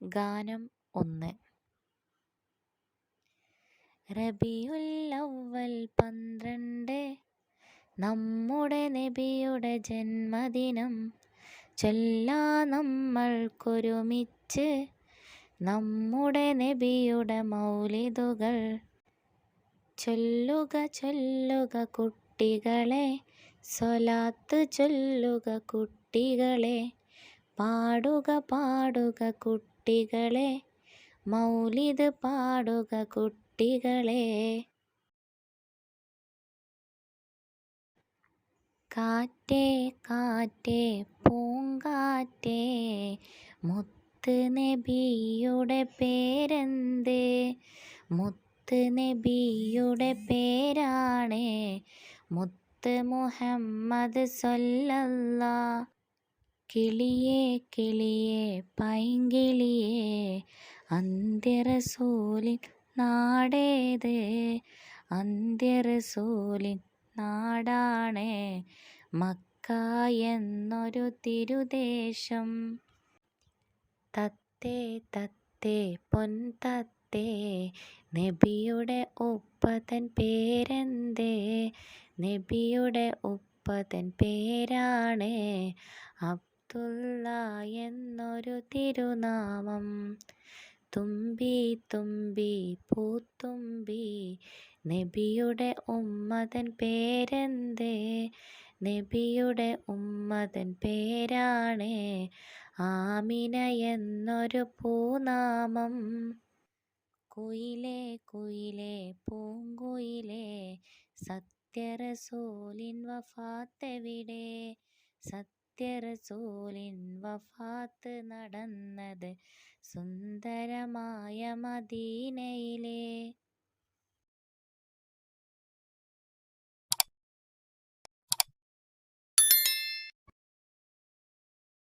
ഗാനം 1. റബീഉൽ അവ്വൽ 12 നമ്മുടെ നബിയുടെ ജന്മദിനം. ചൊല്ലാ നമ്മൾക്കൊരുമിച്ച് നമ്മുടെ നബിയുടെ മൗലിദുകൾ. ചൊല്ലുക ചൊല്ലുക കുട്ടികളെ, സ്വലാത്ത് ചൊല്ലുക കുട്ടികളെ. പാടുക പാടുക കുട്ടികളെ, മൗലിദ് പാടുക കുട്ടികളെ. കാറ്റേ കാറ്റേ പൂങ്കാറ്റേ, മുത്ത് നബിയുടെ പേരെന്തേ? മുത്ത് നബിയുടെ പേരാണേ മുത്ത് മുഹമ്മദ് സ്വല്ലല്ലാഹ്. കിളിയേ കിളിയേ പൈങ്കിളിയേ, അന്ത്യറസൂലിൻ നാടേത്? അന്ത്യറസൂലിൻ നാടാണേ മക്ക എന്നൊരു തിരുദേശം. തത്തേ തത്തേ പൊൻതത്തേ, നബിയുടെ ഉപ്പതൻ പേരെന്തേ? നബിയുടെ ഉപ്പതൻ പേരാണേ അബ്ദുള്ള എന്നൊരു തിരുനാമം. തുമ്പി തുമ്പി പൂത്തുമ്പി, നബിയുടെ ഉമ്മതൻ പേരെന്തേ? നബിയുടെ ഉമ്മതൻ പേരാണേ ആമിന എന്നൊരു പൂനാമം. കുയിലേ കുയിലേ പൂങ്കുയിലേ, സത്യറസൂലിൻ വഫാത്തെവിടെ? സത്യറസൂലിൻ വഫാത്ത് നടന്നത് സുന്ദരമായ മദീനയിലെ.